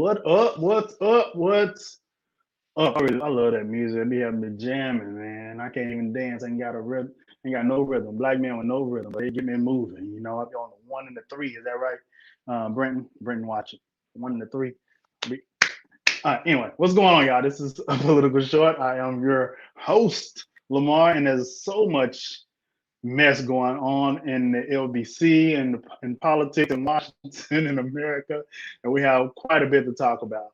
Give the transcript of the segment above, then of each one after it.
What up? What's up? What's up? I love that music. It be having me jamming, man. I can't even dance. Ain't got a rhythm. Ain't got no rhythm. Black man with no rhythm, but they get me moving. You know, I be on the 1 and the 3. Is that right? Brenton, watch it. 1 and the 3. Anyway, what's going on, y'all? This is a political short. I am your host, Lamar, and there's so much mess going on in the LBC and in politics in Washington and America, and we have quite a bit to talk about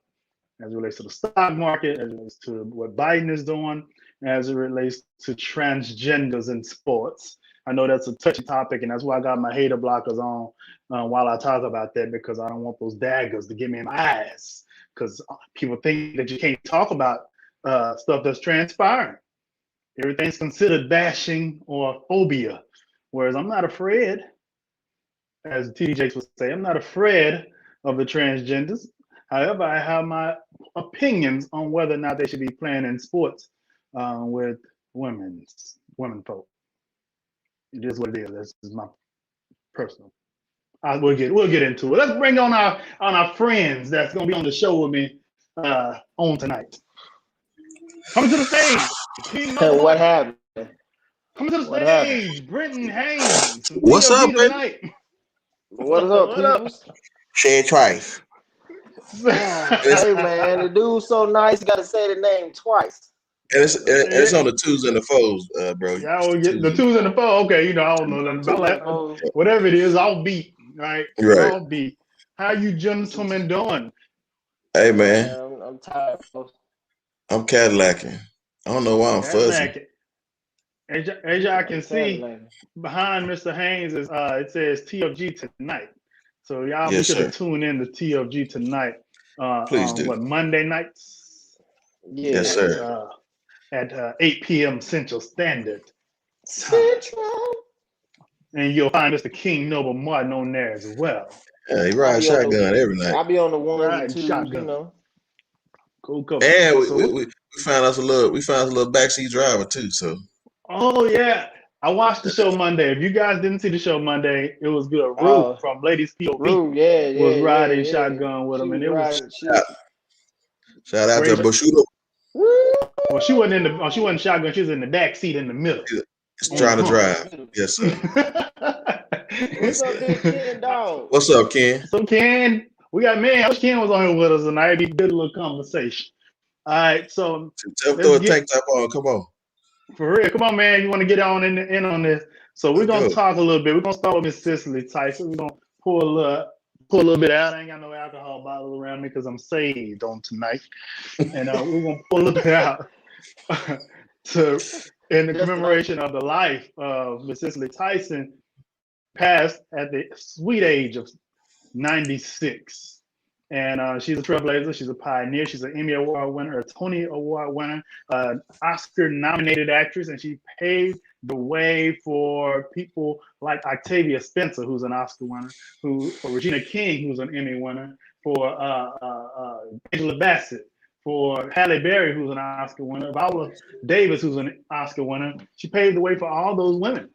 as it relates to the stock market, as it relates to what Biden is doing, as it relates to transgenders in sports. I know that's a touchy topic, and that's why I got my hater blockers on while I talk about that, because I don't want those daggers to get me in my eyes, because people think that you can't talk about stuff that's transpiring. Everything's considered bashing or phobia, whereas I'm not afraid, as TD Jakes would say, I'm not afraid of the transgenders. However, I have my opinions on whether or not they should be playing in sports with women folk. It is what it is. This is my personal. We'll get into it. Let's bring on our friends that's gonna be on the show with me on tonight. Coming to the stage. What happened? Coming to the stage, Brenton Haynes. What's up, tonight? What is up, people? Say it twice. Hey, man, the dude's so nice, you got to say the name twice. And it's on the 2s and the 4s, bro. Yeah, we'll get the 2s and the 4. Okay, you know, I don't know nothing about that. Whatever it is, I'll beat. Right? I'll beat. How you gentlemen doing? Hey, man. I'm tired. I'm Cadillacing. I don't know why I'm fuzzy. As y'all can see, behind Mr. Haynes is it says TFG tonight. So y'all be sure to tune in to TFG tonight. Please do. What, Monday nights? Yes, sir. At 8 p.m. Central Standard Time. And you'll find Mr. King Noble Martin on there as well. Yeah, he rides shotgun every night. I'll be on the 1 and 2, you know. Cool. And we found us a little backseat driver too. So. Oh yeah, I watched the show Monday. If you guys didn't see the show Monday, it was good. Ruth from Ladies POV was riding shotgun with him, and it was shout out to Bushudo. Well, she wasn't shotgun. She was in the back seat in the middle. Just trying to drive. Yes, sir. What's up, Ken, dog? What's up, Ken? So Ken, we got I wish Ken was on here with us tonight. It'd be a good little conversation. All right, so throw a tank top on. Come on. For real, come on, man. You want to get on in on this? So we're gonna talk a little bit. We're gonna start with Miss Cicely Tyson. We're gonna pull a little bit out. I ain't got no alcohol bottles around me because I'm saved on tonight, and we're gonna pull a little bit out in the commemoration of the life of Miss Cicely Tyson, passed at the sweet age of 96. And she's a trailblazer. She's a pioneer. She's an Emmy Award winner, a Tony Award winner, Oscar-nominated actress, and she paved the way for people like Octavia Spencer, who's an Oscar winner, for Regina King, who's an Emmy winner, for Angela Bassett, for Halle Berry, who's an Oscar winner, Viola Davis, who's an Oscar winner. She paved the way for all those women.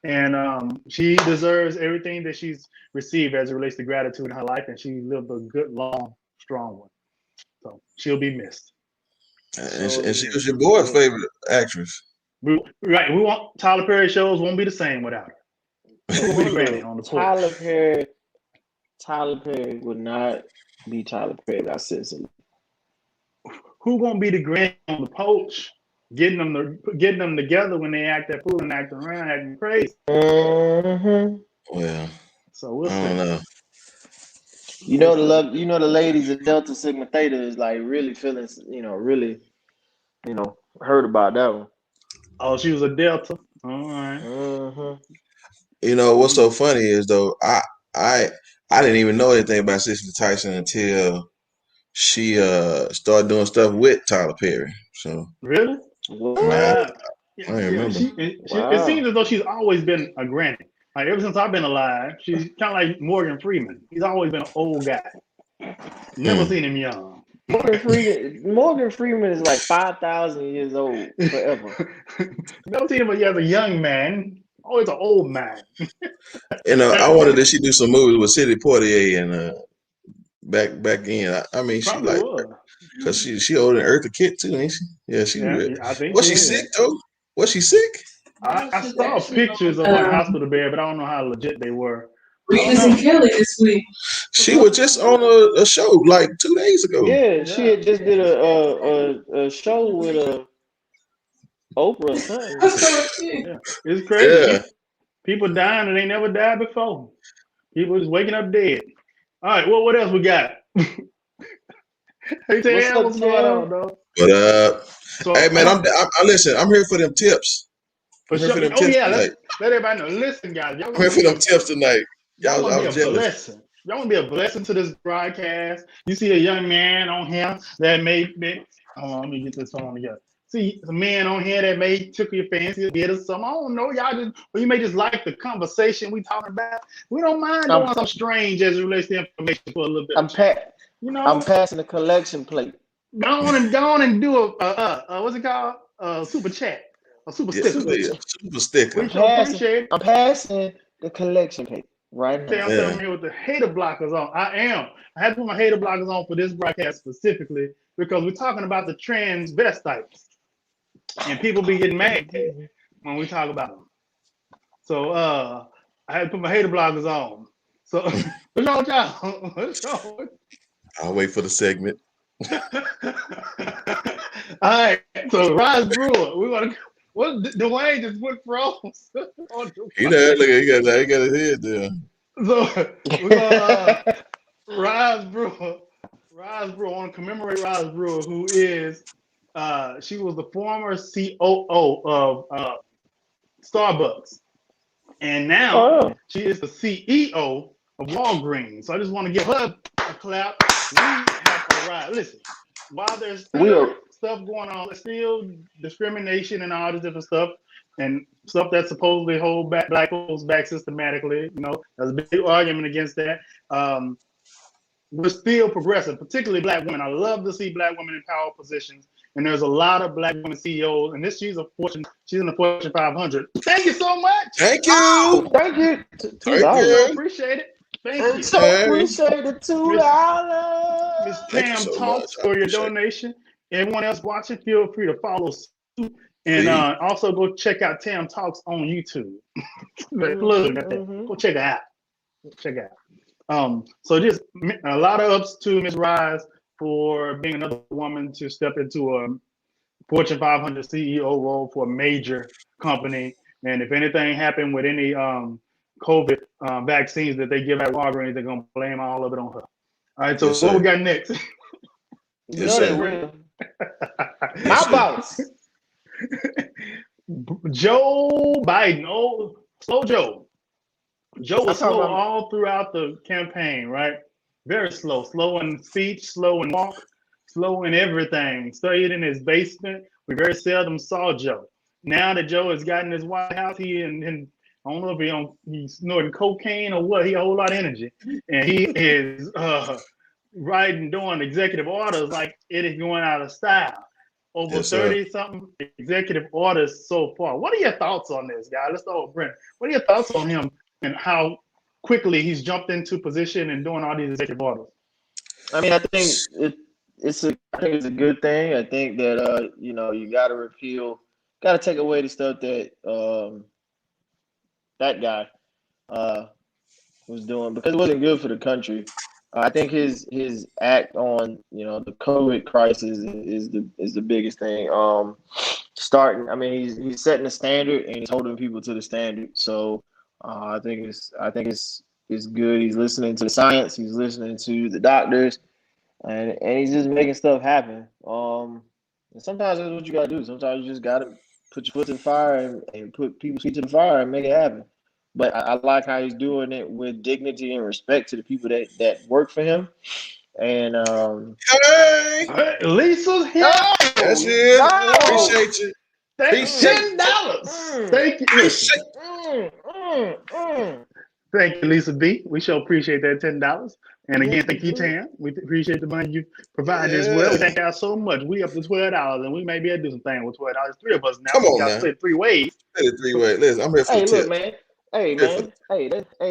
And she deserves everything that she's received as it relates to gratitude in her life, and she lived a good, long, strong one. So she'll be missed. And she was your boy's favorite actress. We want Tyler Perry shows won't be the same without her. On the Tyler Perry would not be Tyler Perry without Cicely. Who gonna be the granny on the porch? Getting them together when they act that fool and acting around, acting crazy. Mm-hmm. Well, so we'll I don't know. You know the ladies of Delta Sigma Theta is like really feeling, heard about that one. Oh, she was a Delta. All right. Mm-hmm. You know what's so funny is though I didn't even know anything about Cicely Tyson until she started doing stuff with Tyler Perry. So really. I remember. It seems as though she's always been a granny. Like ever since I've been alive, she's kind of like Morgan Freeman. He's always been an old guy. Never seen him young. Morgan Freeman is like 5,000 years old forever. Never seen him as a young man. Always an old man. I wanted to see do some movies with Sidney Poitier and back in. I mean, she Probably like was. because she older than Eartha Kitt too, ain't she? Yeah, she Yeah, real. I think Was she she is. sick though? Was she sick? I saw pictures of her in hospital bed, but I don't know how legit they were. Regis and Kelly this week. She was just on a show like 2 days ago. Yeah, she had just did a show with Oprah or something. Yeah, it's crazy. Yeah. People dying and they never died before. People just waking up dead. All right, well, what else we got? Hey, Tam, what's going on, dog? But So, hey man, I listen. I'm here for them tips. for I'm here sure. for them Oh tips yeah, tonight. let everybody know. Listen, guys, y'all I'm here for them tips tonight. Y'all want I to was be a jealous. blessing. Y'all want to be a blessing to this broadcast. You see a young man on here that may hold on, let me get this phone together. See a man on here that may took your fancy a bit or something. I don't know. Y'all just, or you may just like the conversation we talking about. We don't mind doing something strange as it relates to information for a little bit. I'm passing the collection plate. Go on and do a what's it called? Super chat. A super sticker. Super sticker. We sure appreciate it. I'm passing the collection plate right now. I'm here with the hater blockers on. I had to put my hater blockers on for this broadcast specifically because we're talking about the transvestites. And people be getting mad when we talk about them. So I had to put my hater blockers on. So what's wrong with y'all? What's wrong? I'll wait for the segment. All right. So Rise Brewer, we want to. What Dwayne just went froze. He got his head there. So we're gonna Rise Brewer. Rise Brewer, I want to commemorate Rise Brewer, who is she was the former COO of Starbucks. And now she is the CEO of Walgreens. So I just want to give her a clap. We have arrived. Listen, while there's still stuff going on, there's still discrimination and all this different stuff, and stuff that supposedly hold back black folks back systematically. You know, there's a big argument against that. We're still progressive, particularly black women. I love to see black women in power positions. And there's a lot of black women CEOs, and she's in the Fortune 500. Thank you so much. Thank you. Oh, thank you. $2. Appreciate it. Thank you. So appreciate the $2. Miss Tam Talks for your donation. Everyone else watching, feel free to follow suit. And also go check out Tam Talks on YouTube. Go check her out. So just a lot of ups to Miss Rise for being another woman to step into a Fortune 500 CEO role for a major company. And if anything happened with any COVID vaccines that they give out Walgreens, they're going to blame all of it on her. All right, so what we got next? My boss. Joe Biden. Oh, slow Joe. Joe was slow all throughout the campaign, right? Very slow. Slow in speech, slow in walk, slow in everything. Stayed in his basement. We very seldom saw Joe. Now that Joe has gotten his White House, I don't know if he's snorting cocaine or what. He has a whole lot of energy. And he is writing, doing executive orders like it is going out of style. Over 30-something executive orders so far. What are your thoughts on this, guy? Let's start with Brent. What are your thoughts on him and how quickly he's jumped into position and doing all these executive orders? I mean, I think it's a good thing. I think that you got to repeal, got to take away the stuff that that guy was doing because it wasn't good for the country. I think his act on the COVID crisis is the biggest thing. Starting, I mean, he's setting the standard and he's holding people to the standard. So I think it's good. He's listening to the science. He's listening to the doctors, and he's just making stuff happen. And sometimes that's what you gotta do. Sometimes you just gotta put your foot to the fire and put people's feet to the fire and make it happen. But I like how he's doing it with dignity and respect to the people that work for him. And hey, Lisa's here. That's it. Appreciate you. $10. Thank you. Thank you, Lisa B. We sure appreciate that $10. And again, thank you, Tam. We appreciate the money you provide as well. We thank y'all so much. We up to $12, and we may be able to do some things with $12. 3 of us now. Come on, we got split 3 ways. Split it 3 ways. Listen, I'm here for the look, tip. man. Hey,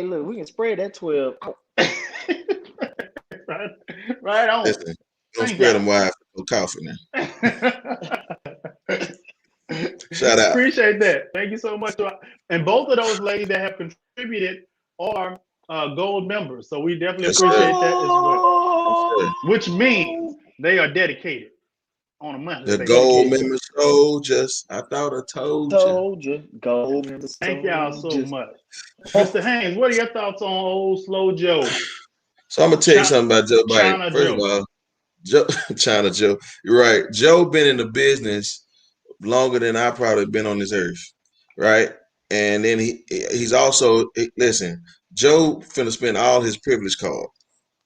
look, we can spread that 12 out. Right on. Listen, don't Thank spread them y'all. wide for no coffee now. Shout out. Appreciate that. Thank you so much. And both of those ladies that have contributed are gold members. So we definitely Yes, sir. appreciate that as well. Yes, sir. Which means they are dedicated on a monthly The basis. gold member soldiers. I thought I told you. Told you. Gold member Thank y'all so soldiers. much. Mr. Haynes, what are your thoughts on old slow Joe? So I'm gonna tell you something about Joe Biden. China First Joe. of all, Joe, China Joe. You're right. Joe been in the business longer than I probably been on this earth, right? And then he's also listen. Joe finna spend all his privilege card,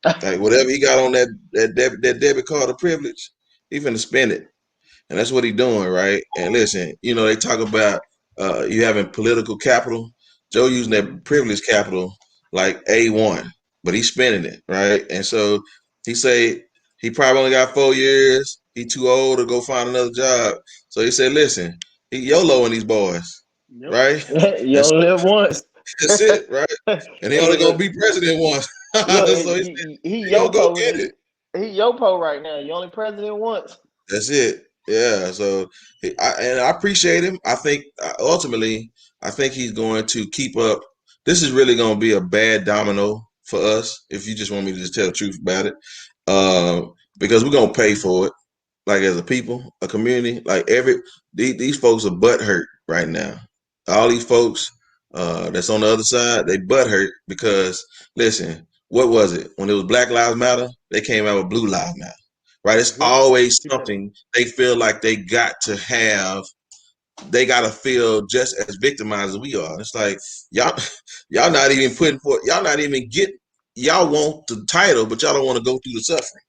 like whatever he got on that debit card of privilege, he finna spend it, and that's what he doing, right? And listen, you know they talk about you having political capital. Joe using that privilege capital like A1, but he's spending it, right? And so he say he probably only got 4 years. He too old to go find another job. So he said, listen, he YOLOing these boys, Yep. right? You And so only live once. that's it, right? And he only gonna be president once. Look, So he he gonna go Yopo get it. He Yopo right now. You only president once. That's it. Yeah. So, and I appreciate him. I think ultimately, I think he's going to keep up. This is really going to be a bad domino for us. If you just want me to just tell the truth about it, because we're going to pay for it. Like as a people, a community, like these folks are butt hurt right now. All these folks that's on the other side, they butt hurt because listen, what was it when it was Black Lives Matter? They came out with Blue Lives Matter. Right, it's Yep. always something they feel like they got to have. They got to feel just as victimized as we are. It's like y'all not even putting for. Y'all not even get. Y'all want the title, but y'all don't want to go through the suffering.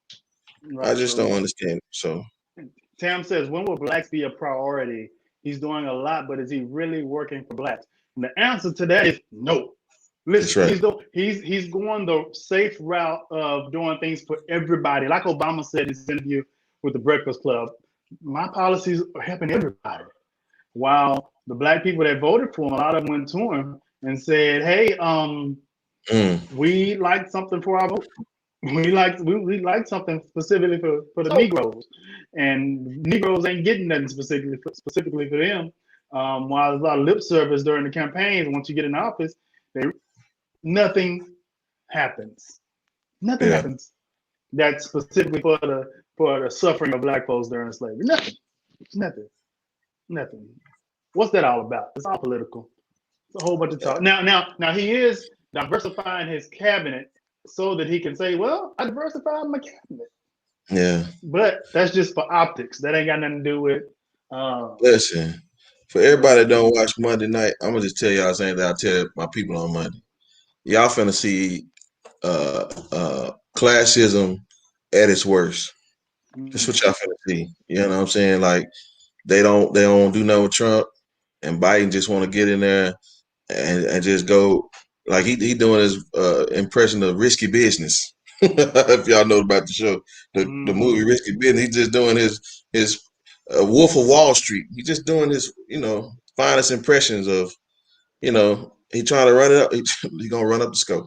Right. I just don't understand it. So Tam says, when will blacks be a priority? He's doing a lot, but is he really working for blacks? And the answer to that is no. Listen, right. he's going the safe route of doing things for everybody. Like Obama said in his interview with the Breakfast Club, my policies are helping everybody. While the black people that voted for him, a lot of them went to him and said, "Hey, we like something for our vote. We like something specifically for the Negroes, and Negroes ain't getting nothing specifically for them. While there's a lot of lip service during the campaigns, once you get in office, nothing happens. Nothing happens that's specifically for the suffering of black folks during slavery. Nothing. What's that all about? It's all political. It's a whole bunch of talk. Now he is diversifying his cabinet so that he can say, "Well, I diversified my cabinet." Yeah. But that's just for optics. That ain't got nothing to do with. Listen, for everybody that don't watch Monday night, I'm gonna just tell y'all saying that I tell my people on Monday. Y'all finna see classism at its worst. That's what y'all finna see. You know what I'm saying? Like they don't do nothing with Trump, and Biden just want to get in there and just go like he doing his impression of Risky Business. If y'all know about the show, the movie Risky Business, he's just doing his Wolf of Wall Street. He's just doing his finest impressions of he trying to run it up. He gonna run up the scope.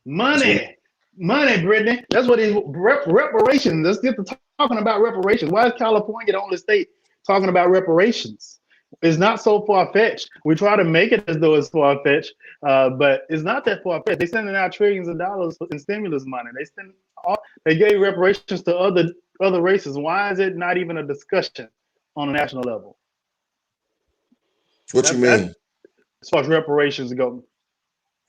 Money, Brittany. That's what he's reparations. Let's get to talking about reparations. Why is California the only state talking about reparations? It's not so far-fetched. We try to make it as though it's far-fetched, but it's not that far-fetched. They're sending out trillions of dollars in stimulus money. They gave reparations to other races. Why is it not even a discussion on a national level? What you mean? As far as reparations go.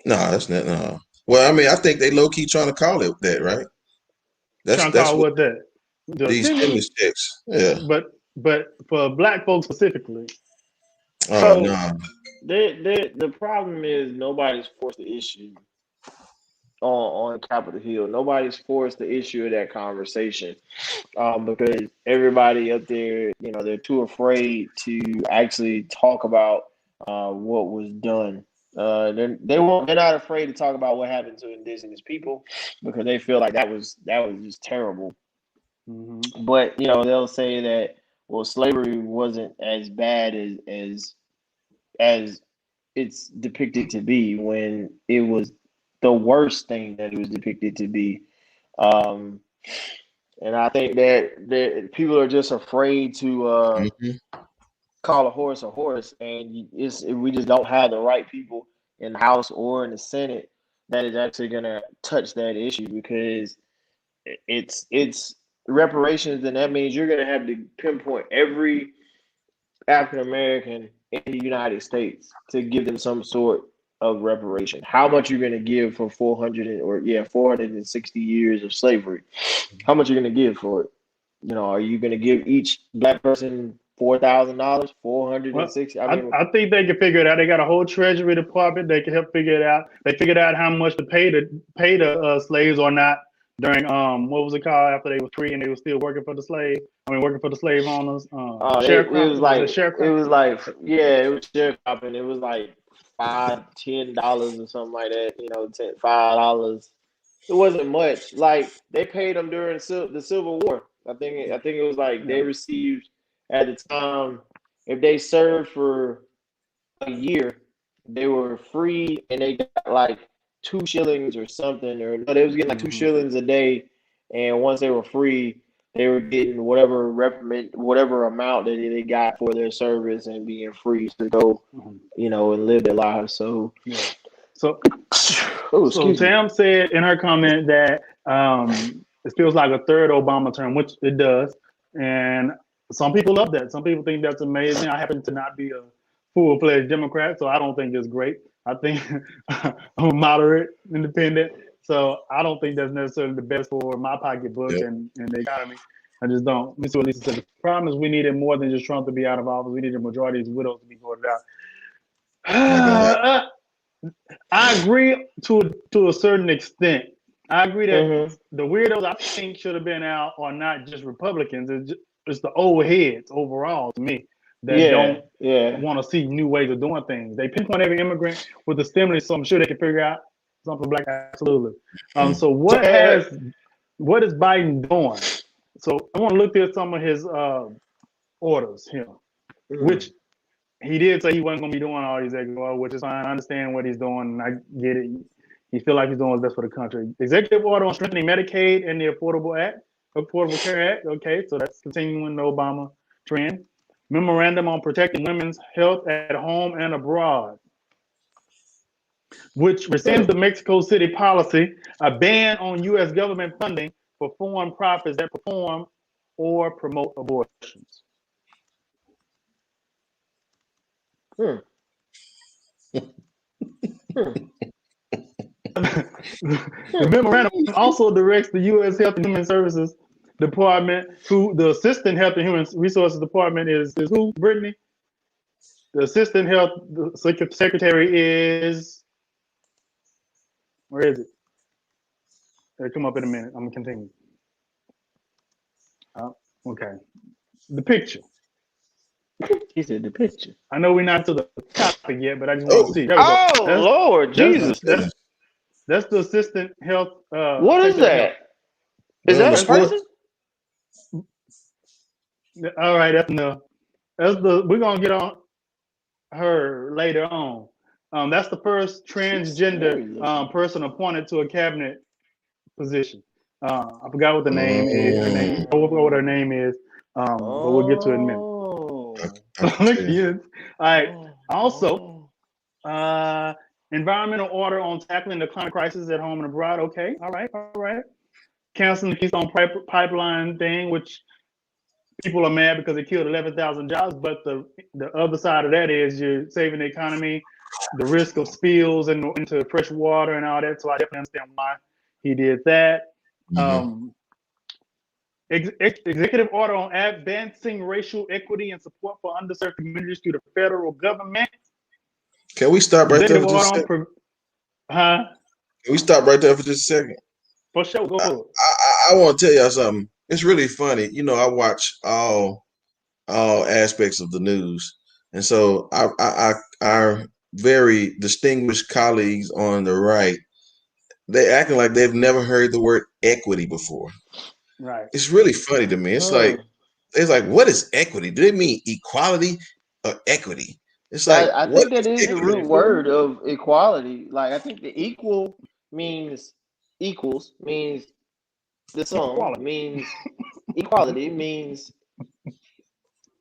No, that's not. No. Well, I mean, I think they low key trying to call it that, right? Trying to call what that? These stimulus checks. Yeah. But for black folks specifically. So the problem is nobody's forced the issue on Capitol Hill. Nobody's forced the issue of that conversation because everybody up there, they're too afraid to actually talk about what was done. They're not afraid to talk about what happened to indigenous people because they feel like that was just terrible. Mm-hmm. But they'll say that slavery wasn't as bad as it's depicted to be when it was the worst thing that it was depicted to be. And I think that people are just afraid to call a horse, and we just don't have the right people in the House or in the Senate that is actually gonna touch that issue, because it's reparations, and that means you're gonna have to pinpoint every African American in the United States to give them some sort of reparation. How much you're gonna give for 460 years of slavery? How much you're gonna give for it? Are you gonna give each black person $4,000, Well, 460? I I, mean, I think they can figure it out. They got a whole Treasury Department. They can help figure it out. They figured out how much to pay the slaves or not during what was it called after they were free and they were still working for the slave. I mean, working for the slave owners. it Sharecropping. was Was it like sharecropping? it was sharecropping. It was like $5, $10 or something like that. $5. It wasn't much. Like, they paid them during the Civil War. I think it was like they received at the time, if they served for a year, they were free, and they got like 2 shillings or something, or no, they was getting like 2 shillings a day, and once they were free, they were getting whatever amount that they got for their service and being free to go, and live their lives. So, So, oh, so excuse me. Tam said in her comment that it feels like a third Obama term, which it does, and some people love that. Some people think that's amazing. I happen to not be a full-fledged Democrat, so I don't think it's great. I think I'm a moderate independent, so I don't think that's necessarily the best for my pocketbook and the economy. I just don't. Let me see what Lisa said. The problem is we needed more than just Trump to be out of office. We needed a majority of these widows to be voted out. I agree to a certain extent. I agree that the weirdos I think should have been out are not just Republicans. It's the old heads overall to me that don't want to see new ways of doing things. They pinpoint every immigrant with the stimulus, so I'm sure they can figure out something black. Absolutely. So what is Biden doing? So I want to look at some of his orders here, which he did say he wasn't going to be doing all these executive, which is fine. I understand what he's doing, and I get it. He feel like he's doing what's best for the country. Executive order on strengthening Medicaid and the Affordable Care Act. Okay, so that's continuing the Obama trend. Memorandum on protecting women's health at home and abroad, which rescinds the Mexico City policy, a ban on U.S. government funding for foreign profits that perform or promote abortions. The memorandum also directs the U.S. Health and Human Services Department, who the Assistant Health and Human Resources Department is who, Brittany? The Assistant Health Secretary is, where is it? It'll come up in a minute. I'm going to continue. Okay. The picture. He said the picture. I know we're not to the topic yet, but I just want to see. There we go. That's, Lord Jesus. That's the Assistant Health. What is that? Is that a person? All right, that's enough. We're gonna get on her later on. That's the first transgender person appointed to a cabinet position. I forgot what the name is. Her name. I forgot what her name is. But we'll get to it in a minute. All right. Also, environmental order on tackling the climate crisis at home and abroad. Okay. All right. Canceling the Keystone Pipeline thing, which people are mad because it killed 11,000 jobs. But the other side of that is you're saving the economy, the risk of spills into fresh water and all that. So I definitely understand why he did that. Executive order on advancing racial equity and support for underserved communities through the federal government. Can we stop right there for just a second? Can we stop right there for just a second? For sure, go for it. I want to tell y'all something. It's really funny. I watch all aspects of the news, and so our very distinguished colleagues on the right, they acting like they've never heard the word equity before. Right. It's really funny to me. It's like what is equity? Do they mean equality or equity? It's like I think that is the root word of equality. Like, I think the equal means equals, means the song Equality. means equality means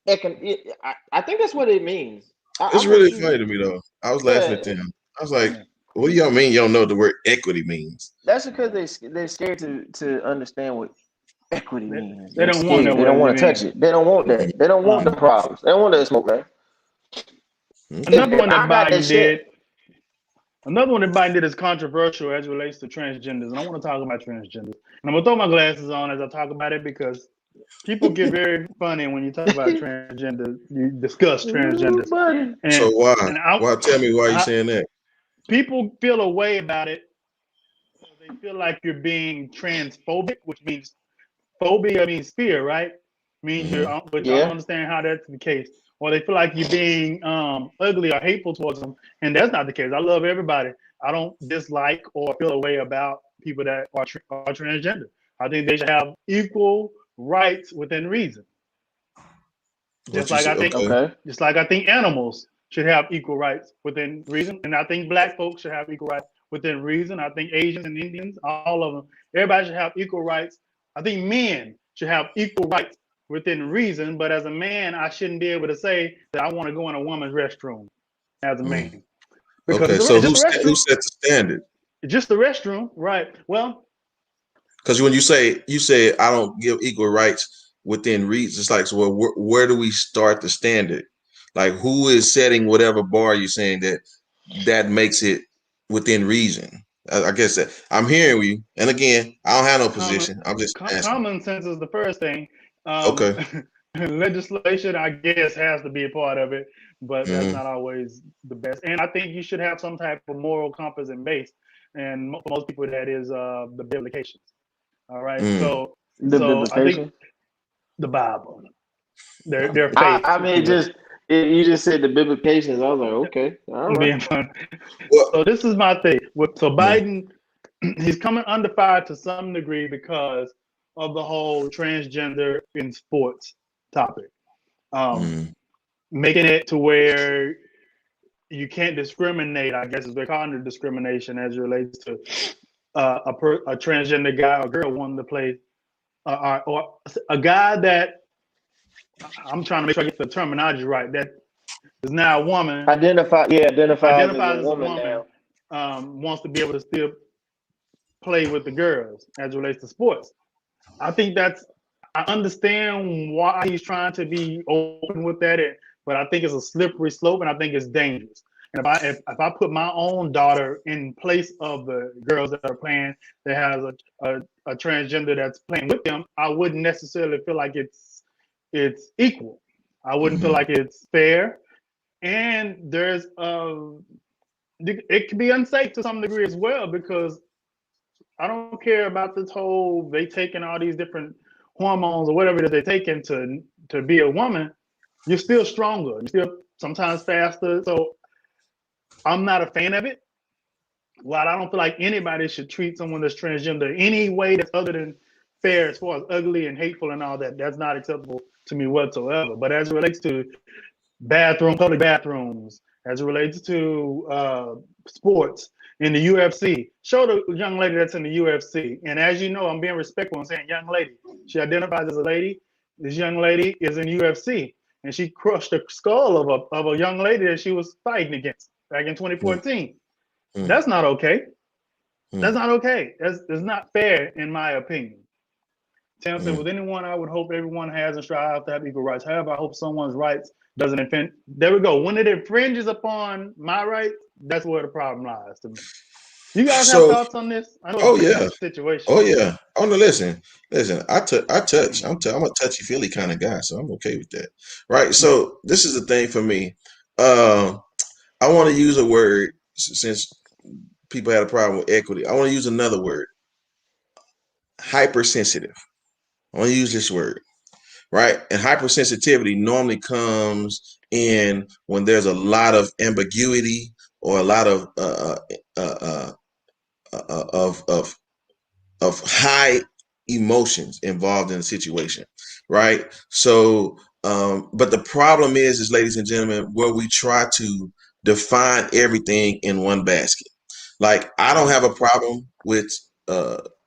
I think that's what it means. It's I'm really confused. funny to me though. I was laughing Yeah, at them. I was like, Yeah. "What do y'all mean? You don't know what the word equity means?" that's because they're scared to understand what equity They, means. they They're don't want to scared. know They what don't it want to touch means. it. They don't want that. They don't want the problems. They don't want that smoke, man. Okay. Another one that I got that Biden shit. did. Another one that Biden did is controversial as it relates to transgenders, and I want to talk about transgenders. And I'm gonna throw my glasses on as I talk about it because people get very funny when you talk about transgender. You discuss Ooh, transgenders, buddy. So and why? and I, Why? Tell me why you I saying that? people feel a way about it because they feel like you're being transphobic, which means phobia means fear, right? Means Mm-hmm. you're, which I don't Yeah. understand how that's the case. Or they feel like you're being ugly or hateful towards them, and that's not the case. I love everybody. I don't dislike or feel a way about people that are transgender. I think they should have equal rights within reason. What Just you like said? I think, Okay. Okay. just like I think animals should have equal rights within reason, and I think black folks should have equal rights within reason. I think Asians and Indians, all of them, everybody should have equal rights. I think men should have equal rights within reason, but as a man, I shouldn't be able to say that I want to go in a woman's restroom as a Mm. man because Okay. it's So just a who restroom. set the standard? It's just a restroom, right? Well, Because when you say I don't give equal rights within reason, it's like, so where do we start the standard? Like, who is setting whatever bar you're saying that makes it within reason? I guess that I'm hearing you. And again, I don't have no position. I'm just asking. common sense is the first thing. Okay. Legislation, I guess, has to be a part of it, but that's Mm-hmm. not always the best. And I think you should have some type of moral compass and base. And for most people, that is the biblications. All right, Mm. The so I think biblication. the Bible, their faith, I if you mean, will. you just said the biblications. I was like, okay, all I'm right. being fun. Well, So this is my thing. So mm, Biden, he's coming under fire to some degree because of the whole transgender in sports topic. Um, mm, Making it to where you can't discriminate, I guess is they're calling it discrimination as it relates to a transgender guy or girl wanting to play, or a guy that, I'm trying to make sure I get the terminology right, that is now a woman, Identifies as a identifies as a woman woman, now. wants to be able to still play with the girls as it relates to sports. I think I understand why he's trying to be open with that, but I think it's a slippery slope, and I think it's dangerous. And if I put my own daughter in place of the girls that are playing that has a transgender that's playing with them, I wouldn't necessarily feel like it's equal. I wouldn't feel mm-hmm. like it's fair, and it can be unsafe to some degree as well because I don't care about this whole they taking all these different hormones or whatever that they're taking to be a woman. You're still stronger. You're still sometimes faster. So I'm not a fan of it. While I don't feel like anybody should treat someone that's transgender any way that's other than fair, as far as ugly and hateful and all that, that's not acceptable to me whatsoever. But as it relates to public bathrooms, as it relates to sports in the UFC. Show the young lady that's in the UFC. And as you know, I'm being respectful and saying young lady. She identifies as a lady. This young lady is in UFC, and she crushed the skull of a young lady that she was fighting against back in 2014. Mm, That's not okay. That's mm, not okay. That's not fair, in my opinion. Tim said, mm. with anyone, I would hope everyone has and strive to have equal rights. However, I hope someone's rights doesn't infringe. There we go. When it infringes upon my rights, that's where the problem lies to me. You guys have So, thoughts on this? I know it's oh a yeah, touchy situation. oh yeah. Oh no, listen. I touch. I'm a touchy feely kind of guy, so I'm okay with that. Right. Yeah. So this is the thing for me. Uh, I want to use a word since people had a problem with equity. I want to use another word: hypersensitive. I want to use this word, right? And hypersensitivity normally comes in when there's a lot of ambiguity or a lot of high emotions involved in the situation, right? So, but the problem is, ladies and gentlemen, where we try to define everything in one basket. Like, I don't have a problem with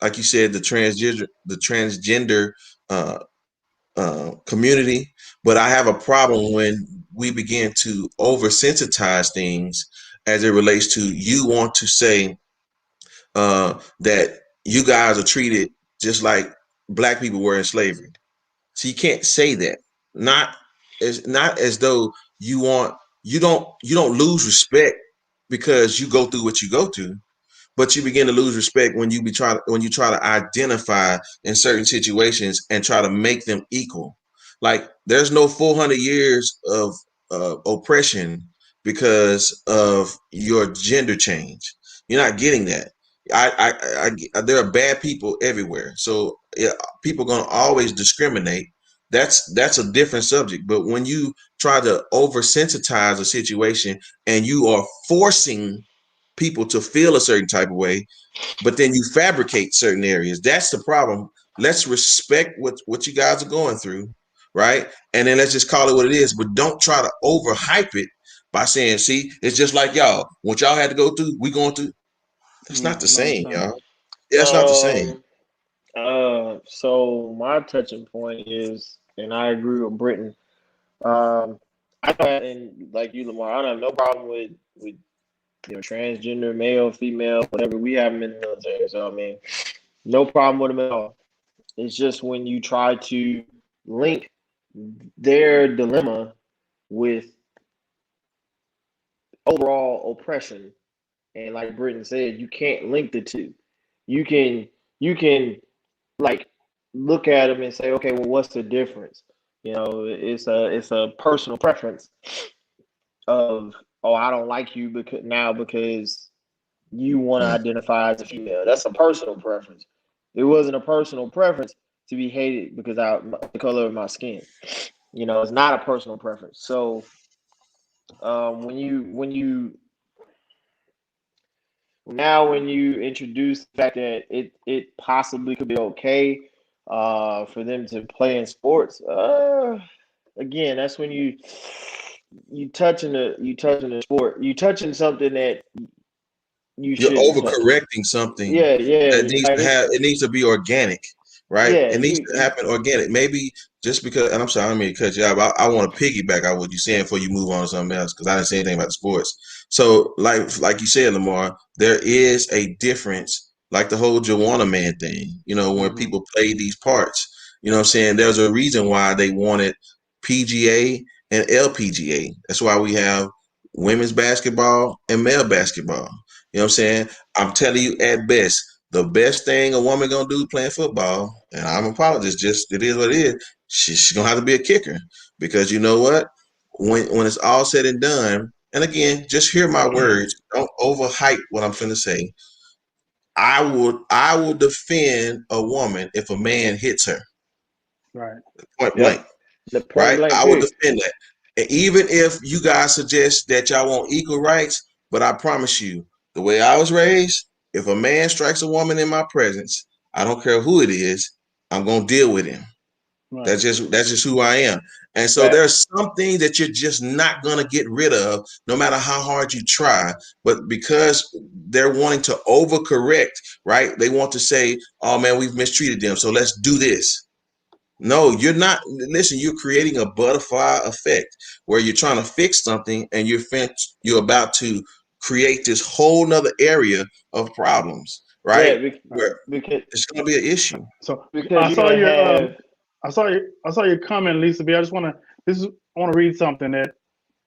like you said, the transgender community, but I have a problem when we begin to oversensitize things as it relates to you want to say that you guys are treated just like black people were in slavery. So you can't say that. Not as though you don't lose respect because you go through what you go through, but you begin to lose respect when you try to identify in certain situations and try to make them equal. Like there's no 400 years of oppression because of your gender change. You're not getting that. There are bad people everywhere, so yeah, people are gonna always discriminate. That's a different subject. But when you try to oversensitize a situation and you are forcing people to feel a certain type of way, but then you fabricate certain areas. That's the problem. Let's respect what you guys are going through, right? And then let's just call it what it is, but don't try to overhype it by saying, see, it's just like y'all. What y'all had to go through, we going through. That's not the Not the same, same. y'all. Yeah, it's not the same. So my touching point is, and I agree with Britton. I don't, and like you, Lamar, I don't have no problem with transgender, male, female, whatever. We have them in the military, so I mean, no problem with them at all. It's just when you try to link their dilemma with overall oppression, and like Britton said, you can't link the two. You can like look at them and say, okay, well, what's the difference? It's a personal preference of, oh, I don't like you because you want to identify as a female. That's a personal preference. It wasn't a personal preference to be hated because the color of my skin. It's not a personal preference. So when you introduce the fact that it possibly could be okay for them to play in sports, again, that's when you touching the sport, you touching something that you You're shouldn't touch. overcorrecting something Yeah, yeah, that needs like to have. It needs to be organic, right? yeah, It needs to happen organic. Maybe just because, and I'm sorry, I don't mean to cut you off. I want to piggyback on what you're saying before you move on to something else because I didn't say anything about the sports. So, like you said, Lamar, there is a difference, like the whole Joanna Man thing. When people play these parts, what I'm saying. There's a reason why they wanted PGA and LPGA. That's why we have women's basketball and male basketball. You know what I'm saying? I'm telling you, at best, the best thing a woman gonna do playing football, and I'm apologist, just it is what it is. She's gonna have to be a kicker because you know what? When it's all said and done, and again, just hear my words. Don't overhype what I'm finna say. I will defend a woman if a man hits her. Right. Point blank. yep, the point Right? blank I will period. defend that. And even if you guys suggest that y'all want equal rights, but I promise you, the way I was raised, if a man strikes a woman in my presence, I don't care who it is, I'm gonna deal with him. Right. That's just who I am. And so Facts. there's some things that you're just not gonna get rid of, no matter how hard you try. But because they're wanting to overcorrect, right? They want to say, "Oh man, we've mistreated them, so let's do this." No, you're not. Listen, you're creating a butterfly effect where you're trying to fix something and you're about to create this whole nother area of problems, Yeah, right? Right. Where because it's going to be an issue. So because I you're saw gonna your have I saw your comment, Lisa B. I want to read something that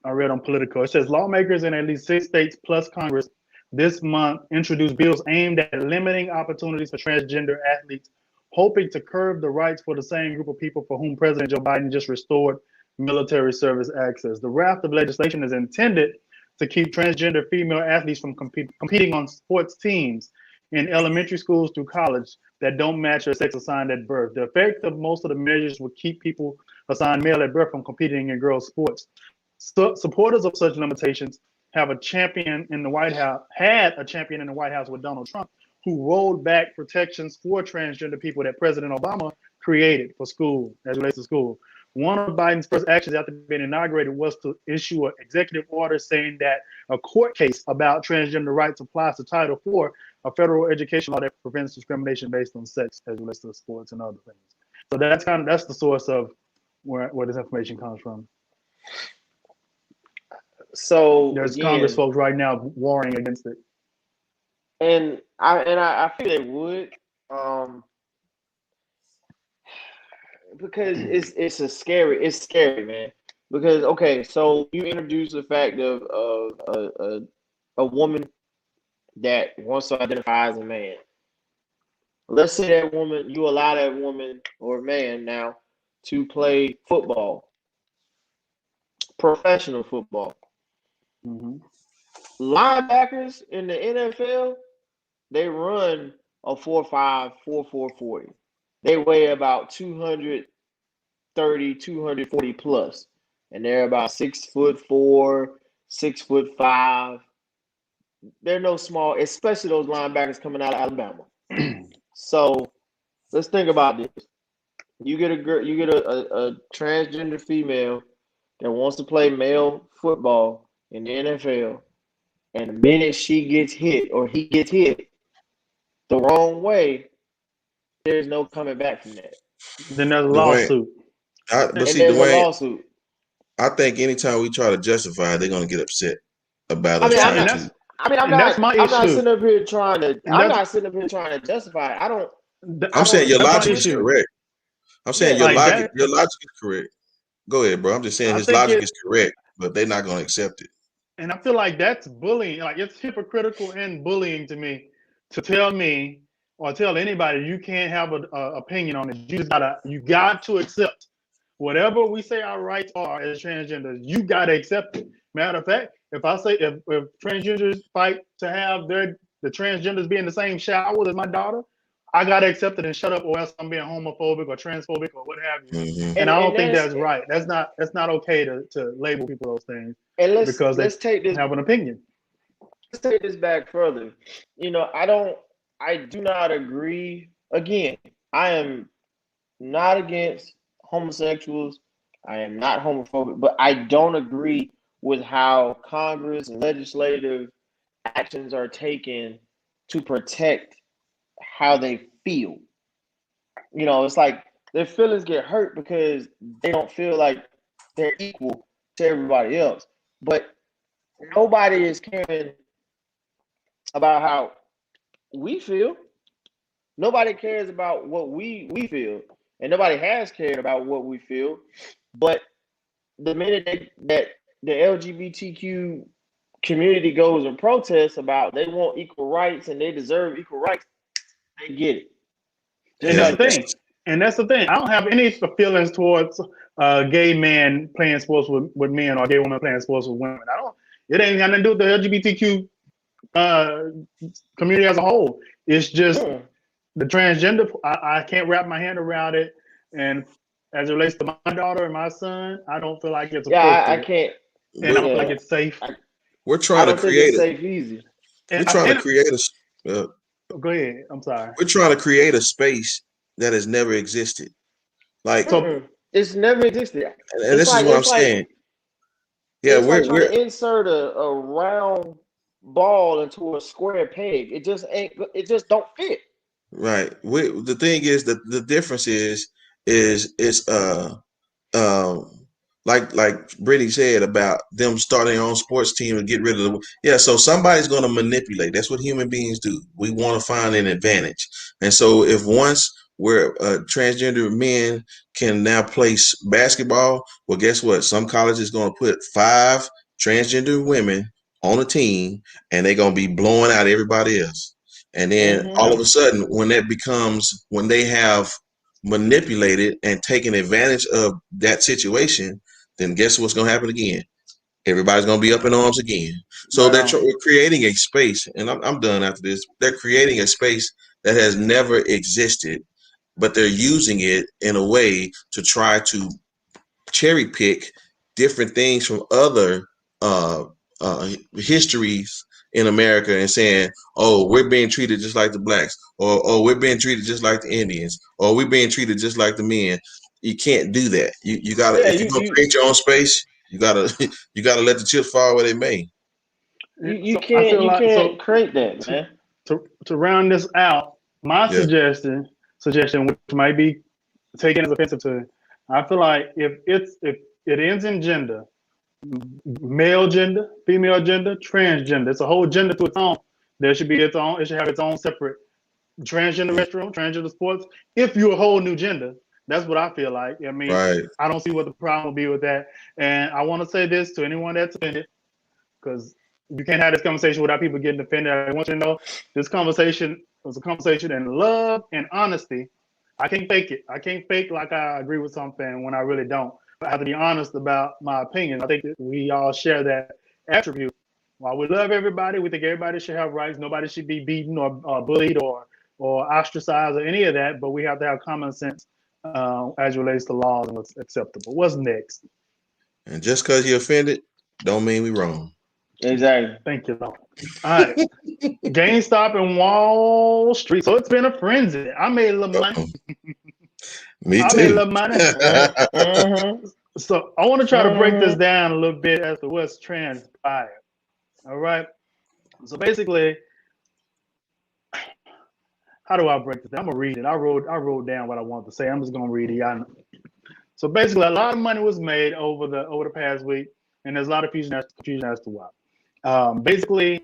I read on Politico. It says lawmakers in at least 6 states plus Congress this month introduced bills aimed at limiting opportunities for transgender athletes, hoping to curb the rights for the same group of people for whom President Joe Biden just restored military service access. The raft of legislation is intended to keep transgender female athletes from competing on sports teams in elementary schools through college that don't match their sex assigned at birth. The effect of most of the measures would keep people assigned male at birth from competing in girls' sports. Supporters of such limitations have a champion in the White House, had a champion in the White House with Donald Trump, who rolled back protections for transgender people that President Obama created for school, as relates to school. one of Biden's first actions after being inaugurated was to issue an executive order saying that a court case about transgender rights applies to Title IV, a federal education law that prevents discrimination based on sex as it relates to sports and other things. So that's the source of where this information comes from. So there's again, Congress folks right now warring against it, and I feel they would, because it's scary, man. Because okay, so you introduce the fact of a woman that wants to identify as a man. Let's say that woman, you allow that woman or man now to play football, professional football. Mm-hmm. Linebackers in the NFL, they run a 4.5, 4.4 40. They weigh about 230, 240 plus, and they're about 6'4", 6'5". They're no small, especially those linebackers coming out of Alabama. So let's think about this. You get a transgender female that wants to play male football in the NFL, and the minute she gets hit or he gets hit the wrong way, there's no coming back from that. Then there's a lawsuit. There's a lawsuit. I think anytime we try to justify, they're going to get upset about us I'm not sitting up here trying to justify it. I'm saying your logic is correct. I'm saying your logic is correct. Go ahead, bro. I'm just saying his logic is correct, but they're not going to accept it. And I feel like that's bullying. Like, it's hypocritical and bullying to me to tell me or tell anybody you can't have an opinion on it. You got to accept whatever we say our rights are as transgenders. You got to accept it. Matter of fact, if I say if transgenders fight to have the transgenders be in the same shower as my daughter, I gotta accept it and shut up, or else I'm being homophobic or transphobic or what have you. Mm-hmm. And I don't think that's right. That's not okay to label people those things because they have an opinion. Let's take this back further. I do not agree. Again, I am not against homosexuals. I am not homophobic, but I don't agree with how Congress and legislative actions are taken to protect how they feel. It's like their feelings get hurt because they don't feel like they're equal to everybody else. But nobody is caring about how we feel. Nobody cares about what we feel, and nobody has cared about what we feel. But the minute that the LGBTQ community goes and protests about they want equal rights and they deserve equal rights, they get it. And that's the thing. I don't have any feelings towards gay men playing sports with men or gay women playing sports with women. It ain't got nothing to do with the LGBTQ community as a whole. It's just the transgender. I can't wrap my hand around it. And as it relates to my daughter and my son, I don't feel like it's appropriate. I can't. And I don't feel like it's safe. We're trying to create safe easy. We're trying to create go ahead. I'm sorry. We're trying to create a space that has never existed. It's never existed. And this is what I'm saying. Yeah, we're trying to insert a round ball into a square peg. It just don't fit. Right. The thing is that the difference is like Brittany said about them starting their own sports team to get rid of so somebody's going to manipulate. That's what human beings do. We want to find an advantage. And so if once where transgender men can now play basketball, well, guess what? Some college is going to put 5 transgender women on a team, and they're going to be blowing out everybody else. And then all of a sudden, when they have manipulated and taken advantage of that situation, then guess what's going to happen again? Everybody's going to be up in arms again. So they're creating a space, and I'm done after this. They're creating a space that has never existed, but they're using it in a way to try to cherry pick different things from other histories in America and saying, oh, we're being treated just like the blacks, or we're being treated just like the Indians, or we're being treated just like the men. you can't do that. You gotta Yeah, if you're gonna create your own space, you gotta you gotta let the chips fall where they may. you So I feel you like can't create that, man. to round this out, my Yeah. suggestion, which might be taken as offensive to, I feel like if it ends in gender, male gender, female gender, transgender, it's a whole gender to its own. There should be its own. It should have its own separate transgender restroom, transgender sports. If you're a whole new gender, that's what I feel like. I mean, Right. I don't see what the problem will be with that. And I want to say this to anyone that's offended, because you can't have this conversation without people getting offended. I want you to know this conversation was a conversation in love and honesty. I can't fake it. I can't fake like I agree with something when I really don't. I have to be honest about my opinion. I think that we all share that attribute. While we love everybody, we think everybody should have rights. Nobody should be beaten or bullied or ostracized or any of that. But we have to have common sense as it relates to laws and what's acceptable. What's next? And just because you're offended, don't mean we wrong. Exactly. Thank you, Lord. All right. GameStop and Wall Street. So it's been a frenzy. I made a little money. Me I too. made a little money. Mm-hmm. So I want to try to break this down a little bit as to what's transpired. All right. So basically, how do I break this down? I'm gonna read it. I wrote down what I want to say. I'm just gonna read it. So basically, a lot of money was made over the past week, and there's a lot of confusion as to why. Basically,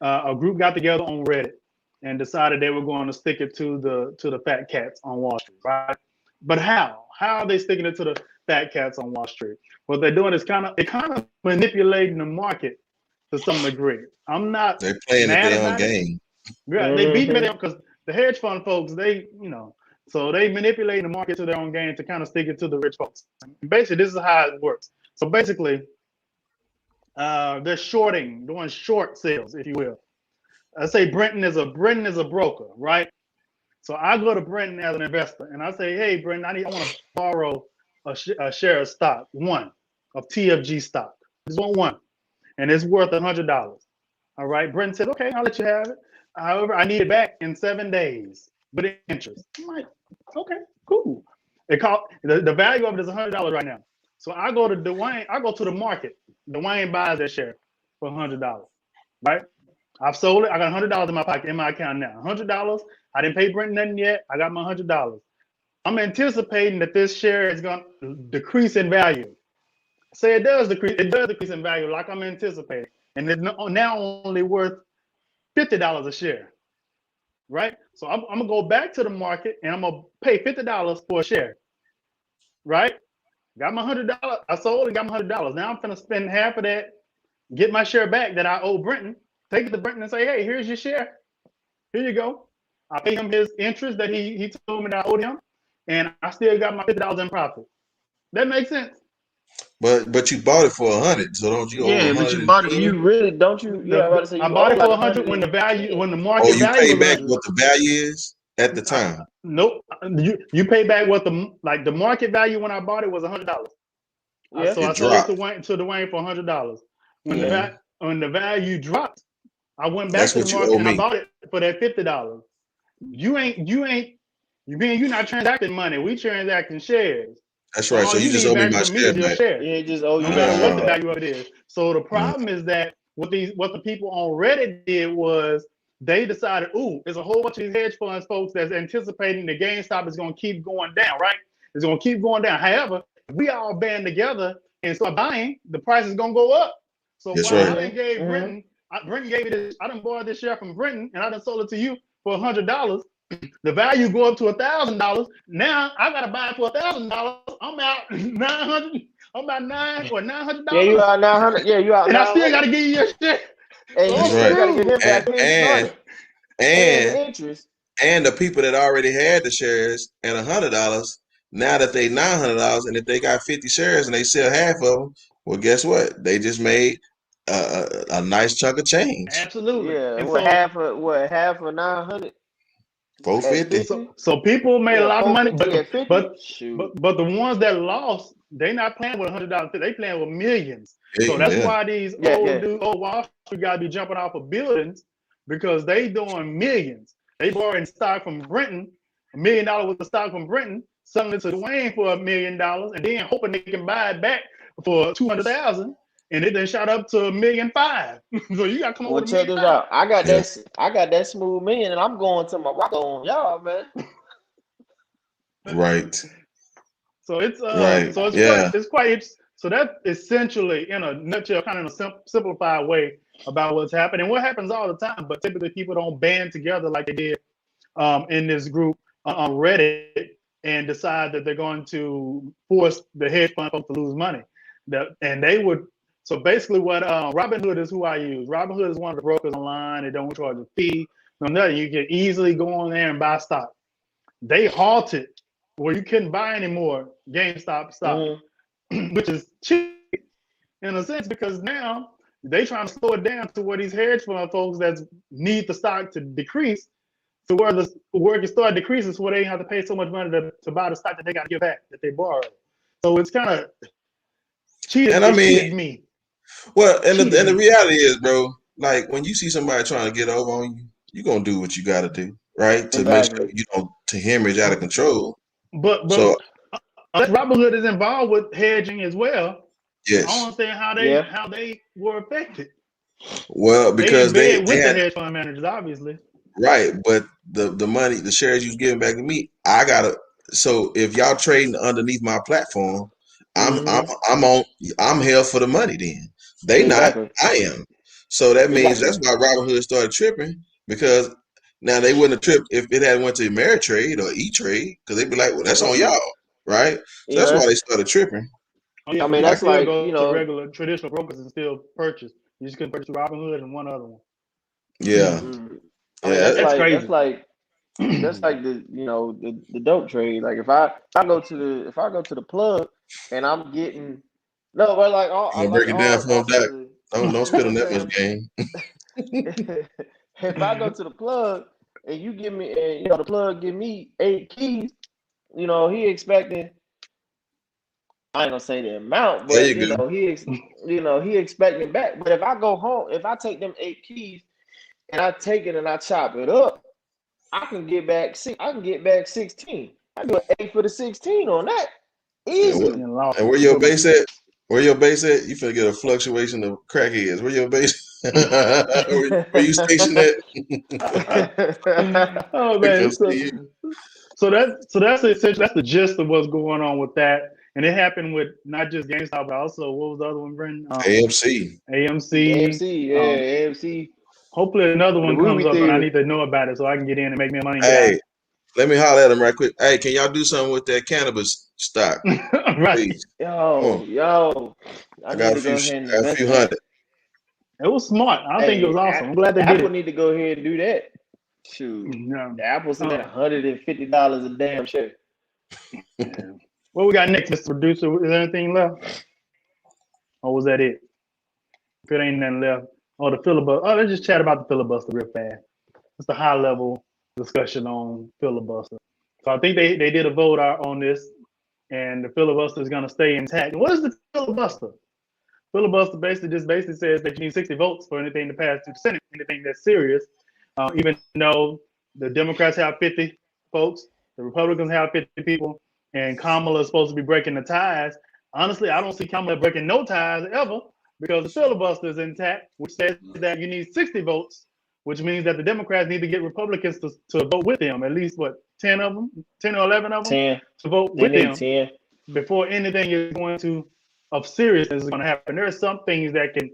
a group got together on Reddit and decided they were going to stick it to the fat cats on Wall Street, right? But how? How are they sticking it to the fat cats on Wall Street? What they're doing is kind of manipulating the market to some degree. I'm not They're playing at mad their own about it. game. Yeah, they beat me because the hedge fund folks, so they manipulate the market to their own game to kind of stick it to the rich folks. Basically, this is how it works. So basically, they're doing short sales, if you will. I say Brenton is a broker, right? So I go to Brenton as an investor, and I say, hey, Brenton, I want to borrow a share of stock, one of TFG stock. Just want one, and it's worth $100. All right, Brenton said, okay, I'll let you have it. However, I need it back in 7 days with interest. I'm like, okay, cool. The value of it is $100 right now. So I go to Dwayne. I go to the market. Dwayne buys that share for $100. Right? I've sold it. I got $100 in my pocket in my account now. $100. I didn't pay Brent nothing yet. I got my $100. I'm anticipating that this share is going to decrease in value. Say it does decrease. It does decrease in value, like I'm anticipating, and it's now only worth $50 a share. Right? So I'm gonna go back to the market and I'm gonna pay $50 for a share. Right? Got my $100. I sold and got my $100. Now I'm gonna spend half of that, get my share back that I owe Brenton. Take it to Brenton and say, hey, here's your share. Here you go. I pay him his interest that he told me that I owed him, and I still got my $50 in profit. That makes sense. But you bought it for $100, so don't you owe $100? But you bought it. You really don't you? Yeah, I was about to say I bought it for $100 when the market you value pay back was, what the value is at the time. Nope. You pay back what the market value when I bought it was $100. Yeah. So I sold it to Dwayne for $100. When the value dropped, I went back to the market and I bought it for that $50. You're not transacting money. We transacting shares. That's right. So you just owe me my share back. Yeah, just owe you. No matter what the value of it is. So the problem is that what the people on Reddit did was they decided, there's a whole bunch of these hedge funds folks that's anticipating the GameStop is going to keep going down, right? It's going to keep going down. However, if we all band together and start buying, the price is going to go up. So I gave Brenton, Brenton gave me this. I done bought this share from Brenton and I done sold it to you for $100. The value go up to $1,000. Now I gotta buy it for $1,000. I'm out $900. I'm about $900. Yeah, you out $900. Yeah, you out. And I still gotta give you your shit. That's right. And interest. And the people that already had the shares at $100, now that they $900, and if they got 50 shares and they sell half of them, well, guess what? They just made a nice chunk of change. Absolutely. Yeah. And half of 900. 450. So people made a lot of money, but the ones that lost, they not playing with $100. They playing with millions. So that's why these old Wall Street guys be jumping off of buildings, because they doing millions. They borrowing stock from Brenton, $1 million worth of stock from Brenton, selling it to Dwayne for $1 million, and then hoping they can buy it back for 200,000, and it then shot up to $1.5 million. So you got to come up Well, with $1 check million. this out. I got that smooth million, and I'm going to my rock on y'all, man. Right. So it's Right. so it's quite so that essentially, in a nutshell, kind of in a simplified way about what's happening. What happens all the time, but typically people don't band together like they did in this group on Reddit and decide that they're going to force the hedge fund folks to lose money. And they would. So basically, what Robinhood is who I use. Robinhood is one of the brokers online. They don't charge a fee. No nothing. You can easily go on there and buy stock. They halted where you couldn't buy any more Gamestop stock, which is cheap in a sense because now they trying to slow it down to where these hedge fund folks that need the stock to decrease to where it can start decreasing so where they have to pay so much money to buy the stock that they got to give back that they borrowed. So it's kind of cheated. And I mean, cheated me. Well, and the reality is, bro, like when you see somebody trying to get over on you, you're gonna do what you gotta do, right? To make sure you don't to hemorrhage out of control. But so Robinhood is involved with hedging as well. Yes. I don't understand how they were affected. Well, because they had, the hedge fund managers, obviously. Right, but the money, the shares you was giving back to me, I gotta. So if y'all trading underneath my platform, I'm held for the money. Then they not, I am. So that means that's why Robinhood started tripping because now they wouldn't have tripped if it had went to Ameritrade or E-Trade because they'd be like, well, that's on y'all, right? So that's why they started tripping. Oh, yeah, I mean, that's like go to regular traditional brokers and still purchase. You just couldn't purchase Robinhood and one other one. Yeah. I mean, that's crazy. That's like the the dope trade. Like if I go to the plug and I'm getting but like I break it down for them. Don't spit on that much game. If I go to the plug and you give me the plug give me 8 keys, he expecting. I ain't gonna say the amount, but he expecting back. But if I go home, if I take them 8 keys and I take it and I chop it up, I can get back 16. I do an 8 for the 16 on that. Easy. And where your base at? Where your base at? You finna get a fluctuation of crackheads. Where your base? where you stationed at? Oh man. So that's essentially that's the gist of what's going on with that. And it happened with not just GameStop, but also what was the other one, Brendan? AMC. AMC. Hopefully another one comes up and I need to know about it so I can get in and make me money. Hey, let me holler at them right quick. Hey, can y'all do something with that cannabis stock? Right. Please. Yo. I got a few hundred. It was smart. I think it was awesome. I'm glad they did it. Apple need to go ahead and do that. Shoot. The Apple's at $150 a damn share. What we got next, Mr. Producer? Is there anything left? Or was that it? If it ain't nothing left. Oh, the filibuster. Oh, let's just chat about the filibuster real fast. It's a high level discussion on filibuster. So I think they did a vote on this, and the filibuster is going to stay intact. And what is the filibuster? Filibuster basically says that you need 60 votes for anything to pass through the Senate, anything that's serious. Even though the Democrats have 50 folks, the Republicans have 50 people, and Kamala is supposed to be breaking the ties. Honestly, I don't see Kamala breaking no ties ever because the filibuster is intact, which says that you need 60 votes, which means that the Democrats need to get Republicans to vote with them, at least 10 or 11 of them to vote with them 10. Before anything is going to of seriousness is going to happen. There are some things that can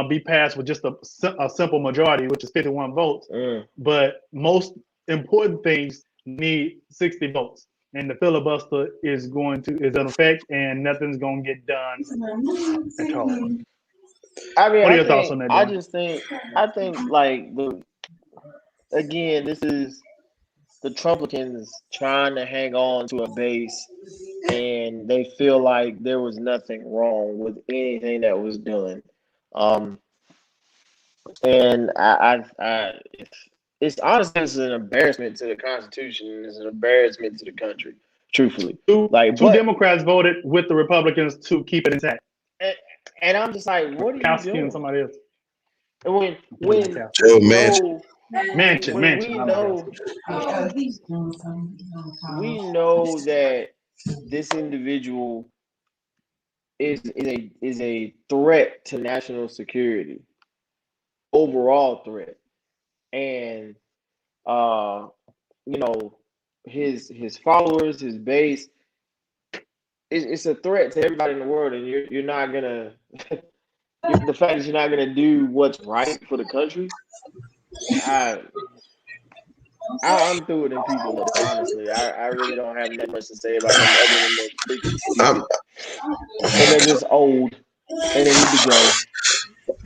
be passed with just a simple majority, which is 51 votes. But most important things need 60 votes. And the filibuster is in effect, and nothing's going to get done at all. I mean, what are your thoughts on that? I think like this is the Trumplicans trying to hang on to a base, and they feel like there was nothing wrong with anything that was done. And it's honestly it's an embarrassment to the Constitution. It's an embarrassment to the country. Truthfully, two Democrats voted with the Republicans to keep it intact. And I'm just like, what are you doing? Somebody else. When Mansion. when I know we know that this individual is a threat to national security, overall threat, and uh, you know, his followers, his base, it's a threat to everybody in the world, and you're not gonna the fact that you're not gonna do what's right for the country. I I'm through with them people. Honestly, I really don't have that much to say about them other than they're freaking I'm, stupid and they're just old and they need to go.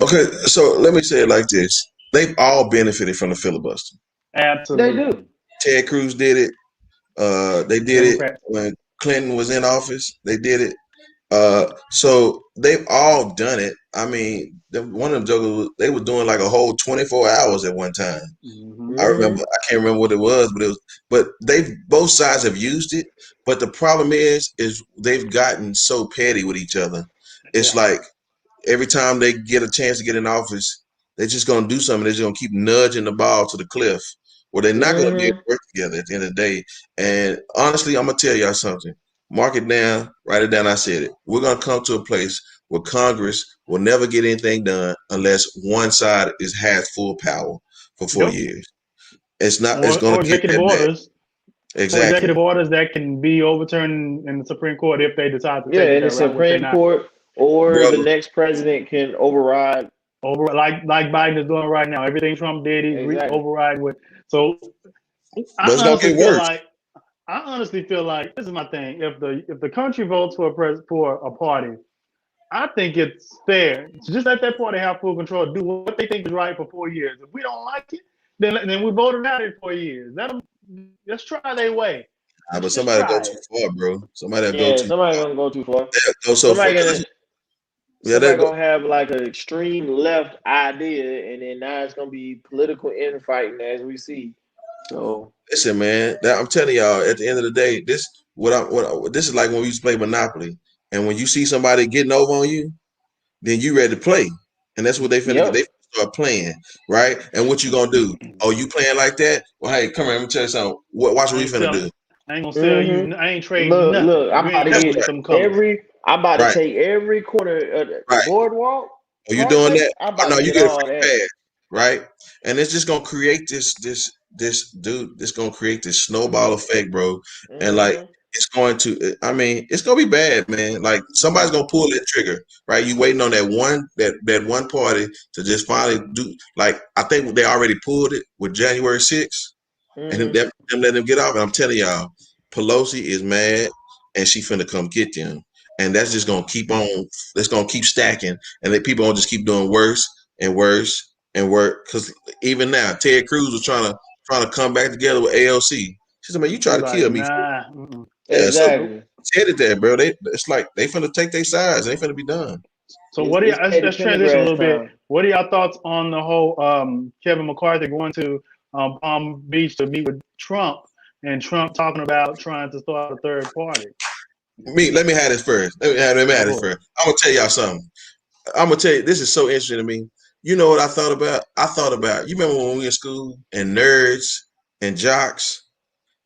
okay, so let me say it like this: they've all benefited from the filibuster. They absolutely. do. Ted Cruz did it. They did it Democrats. when Clinton was in office. They did it. So they've all done it. I mean, one of them jokers, they were doing like a whole 24 hours at one time. Mm-hmm. I remember, I can't remember what it was, but they've both sides have used it. But the problem is they've gotten so petty with each other. It's Yeah. like every time they get a chance to get in office, they're just gonna do something. They're just gonna keep nudging the ball to the cliff, where they're not gonna be able to work together at the end of the day. And honestly, I'm gonna tell y'all something. Mark it down, write it down. I said it. We're gonna come to a place where Congress will never get anything done unless one side has full power for 4 years. It's not. It's gonna Or get executive that bad. orders. Or Exactly. executive orders that can be overturned in the Supreme Court if they decide to Yeah, take it in the that route, which they're Supreme not. Court, or the Brother. next president can override. Over like Biden is doing right now. Everything Trump did, he Exactly. override with. So But it's gonna get worse. I honestly feel like this is my thing. If the country votes for a party, I think it's fair to just let that party have full control, do what they think is right for 4 years. If we don't like it, then we vote it out in 4 years. Let's try their way. But Just somebody go try too it. far, bro. Somebody go Yeah, too. somebody gonna go too far. Go so far. Somebody gonna have like an extreme left idea, and then now it's gonna be political infighting as we see. So listen, man. I'm telling y'all. At the end of the day, this this is like when we used to play Monopoly, and when you see somebody getting over on you, then you ready to play, and that's what they finna get. They finna start playing, right? And what you gonna do? Oh, you playing like that? Well, hey, come here. Let me tell you something. Watch what we finna do. I ain't gonna sell you. I ain't trading nothing. Look, I'm You about ain't to never get some colors. I'm about to take every corner of the boardwalk. Are you doing that? I'm about No, to you get get all it that. fast, right? And it's just gonna create this dude. This gonna create this snowball effect, bro. And like it's going to. I mean, it's gonna be bad, man. Like somebody's gonna pull that trigger, right? You waiting on that one party to just finally do. Like I think they already pulled it with January 6th, and them let them get off. And I'm telling y'all, Pelosi is mad, and she finna come get them. And that's just gonna keep on. That's gonna keep stacking, and then people gonna just keep doing worse and worse and worse. Because even now, Ted Cruz was trying to come back together with ALC. She said, "Man, you try to kill me." Nah. Yeah, exactly. So Ted that, bro. It's like they finna take their sides. They finna be done. So what do you? Let's transition a little bit. What are y'all thoughts on the whole Kevin McCarthy going to Palm Beach to meet with Trump, and Trump talking about trying to start a third party? Let me have this first. Let me have this first. I'm gonna tell y'all something. I'm gonna tell you, this is so interesting to me. You know what I thought about? You remember when we were in school and nerds and jocks,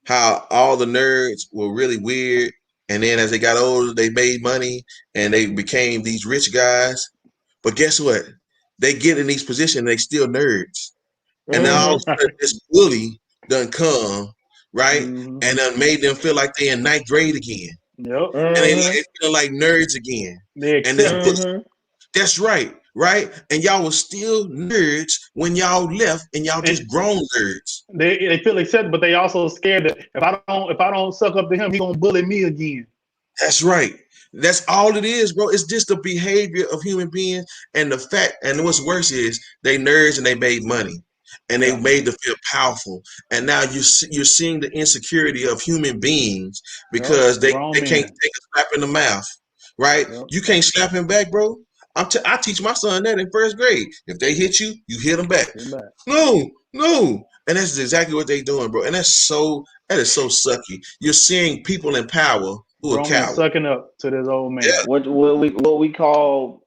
how all the nerds were really weird, and then as they got older, they made money and they became these rich guys. But guess what? They get in these positions, they still nerds. And then all of a sudden, this bully done come, right? And done made them feel like they in ninth grade again. Yep. And they feel like nerds again. And then that's right. And y'all was still nerds when y'all left, and y'all just grown nerds. They feel accepted, but they also scared that if I don't suck up to him, he gonna bully me again. That's right. That's all it is, bro. It's just the behavior of human beings, and the fact. And what's worse is they nerds and they made money, and they made them feel powerful. And now you're seeing the insecurity of human beings because they can't take a slap in the mouth, right? You can't slap him back, bro. I teach my son that in first grade. If they hit you, you hit them back. No. And that's exactly what they doing, bro. And that is so sucky. You're seeing people in power who are cowards. Sucking up to this old man. Yeah. What we call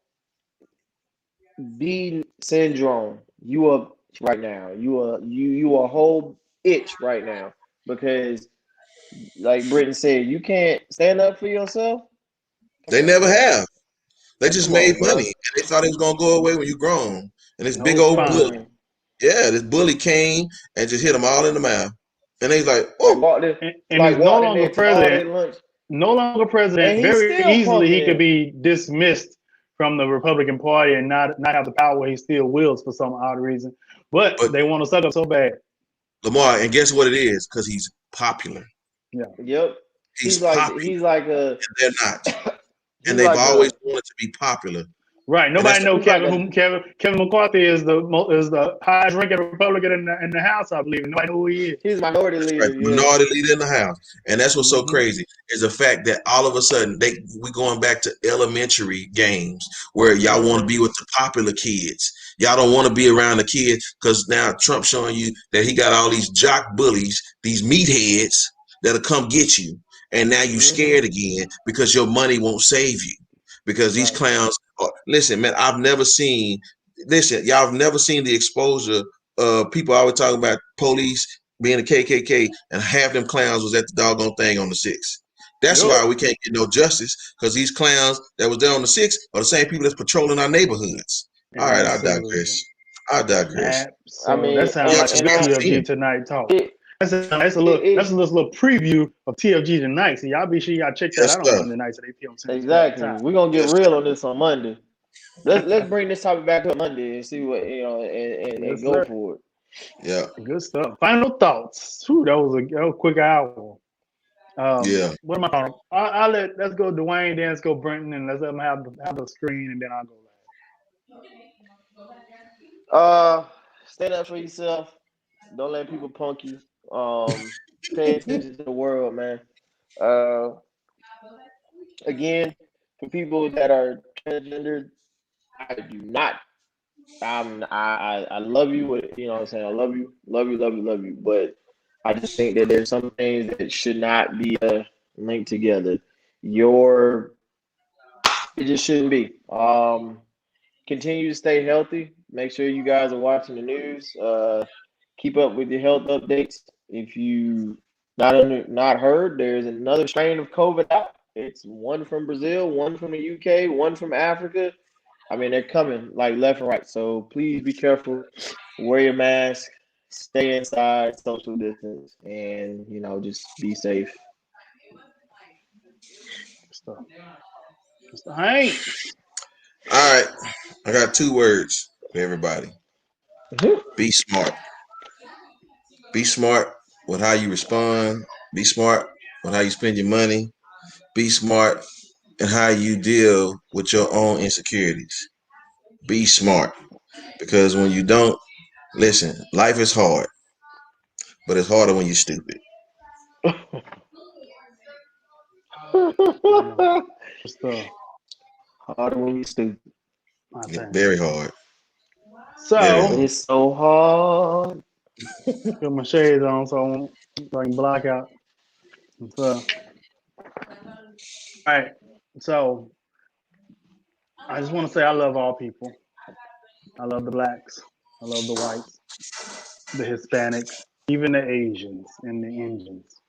B syndrome. You right now. You a whole itch right now because, like Britton said, you can't stand up for yourself. Come They on, never bro. have. They Like, just come made on, money, bro. and they thought it was gonna go away when you grown. And this big No, it's old Yeah, bully, fine. man. this bully came and just hit them all in the mouth. And they like, Like oh, walked in, And he's no there longer and took all their president. lunch, No longer president. and he's Very still easily, punking he could them. be dismissed from the Republican Party and not have the power he still wills for some odd reason. But but they want to suck up so bad. Lamar, and guess what it is? Because he's popular. Yeah. Yep. He's popular. He's like a They're not, and he's they've like always a wanted to be popular. Right. And that's Nobody know he's like a Kevin McCarthy is the highest ranking Republican in the House, I believe. Nobody know who he is. he's a minority right, leader. the Yeah. minority leader in the house. And that's what's so Mm-hmm. crazy is the fact that all of a sudden we going back to elementary games where y'all want to be with the popular kids. Y'all don't want to be around the kids because now Trump's showing you that he got all these jock bullies, these meatheads that'll come get you. And now you scared again because your money won't save you. Because these Right. clowns listen, man, y'all have never seen the exposure of people always talking about police being a KKK, and half them clowns was at the doggone thing on the 6th. That's Yup. why we can't get no justice, because these clowns that was there on the 6th are the same people that's patrolling our neighborhoods. All right, I Absolutely. digress. I digress. I So that mean, sounds like a and good I TFG tonight talk. it That's a it little preview of TFG tonight. So y'all be sure y'all check that Yes, out on sir. Monday nights at 8 p.m. Central Standard exactly. Time. We're gonna get Yes, real sir. on this on Monday. Let's bring this topic back up Monday and see what and Yes, go sir. for it. Yeah, Good stuff. Final thoughts. Whew, that was a quick hour. yeah. What am I talking? Let's go Dwayne, then let's go Brenton, and let's let them have the screen, and then I'll go Stand up for yourself. Don't let people punk you. Pay attention to the world, man. Uh, again, for people that are transgender, I do not. I love you. You know what I'm saying? I love you, love you, love you, love you. But I just think that there's some things that should not be linked together. Your It just shouldn't be. Continue to stay healthy. Make sure you guys are watching the news. Keep up with your health updates. If you not heard, there's another strain of COVID out. It's one from Brazil, one from the UK, one from Africa. I mean, they're coming like left and right. So please be careful. Wear your mask. Stay inside, social distance, and just be safe. stuff. Mr. Hanks. All right. I got 2 words for everybody. Be smart. Be smart with how you respond. Be smart with how you spend your money. Be smart in how you deal with your own insecurities. Be smart. Because when you don't, listen, life is hard, but it's harder when you're stupid. Good stuff. Harder when you stupid. I think. Very hard. Very So, hard. It's so hard. put my shades on so I can block out. So, all right. So, I just want to say I love all people. I love the blacks. I love the whites, the Hispanics, even the Asians and the Indians.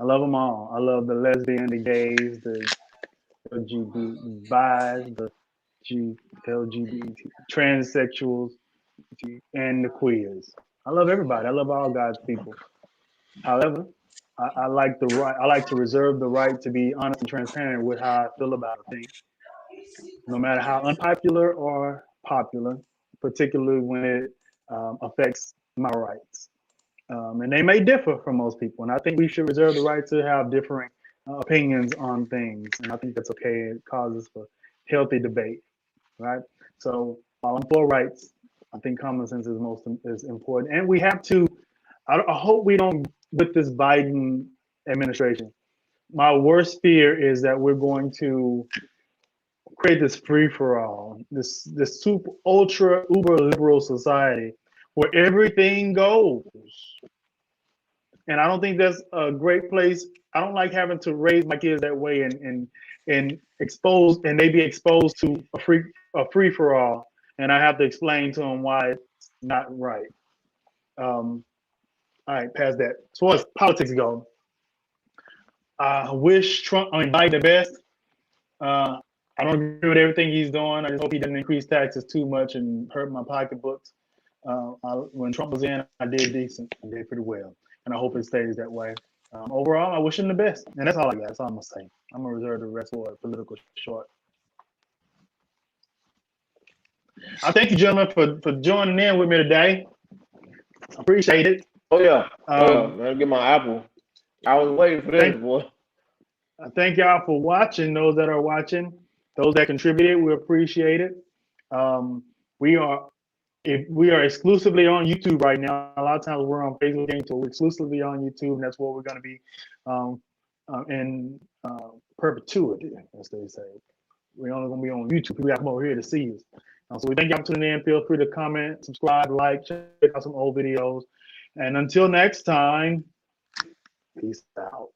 I love them all. I love the lesbian, the gays, the LGBT bis, the LGBT transsexuals, and the queers. I love everybody. I love all God's people. However, I like the right. I like to reserve the right to be honest and transparent with how I feel about a thing, no matter how unpopular or popular, particularly when it affects my rights. And they may differ from most people, and I think we should reserve the right to have differing opinions on things, and I think that's okay. It causes for healthy debate, right? So while I'm for rights, I think common sense is important, and we have to. I hope we don't with this Biden administration. My worst fear is that we're going to create this free for all, this super ultra uber liberal society where everything goes. And I don't think that's a great place. I don't like having to raise my kids that way and expose and they be exposed to a free for all and I have to explain to him why it's not right. All right, past that. As far as politics go, I wish Biden the best. I don't agree with everything he's doing. I just hope he doesn't increase taxes too much and hurt my pocketbooks. When Trump was in, I did decent. I did pretty well, and I hope it stays that way. Overall, I wish him the best, and that's all I got. That's all I'm gonna say. I'm gonna reserve the rest for a political short. I thank you, gentlemen, for joining in with me today. I appreciate it. Oh yeah. Let me get my apple. I was waiting for this, boy. I thank y'all for watching. Those that are watching, those that contributed, we appreciate it. We are exclusively on YouTube right now. A lot of times we're on Facebook Games, so we're exclusively on YouTube, and that's where we're going to be in perpetuity, as they say. We're only going to be on YouTube. People have to come over here to see us. So we thank y'all for tuning in. Feel free to comment, subscribe, like, check out some old videos. And until next time, peace out.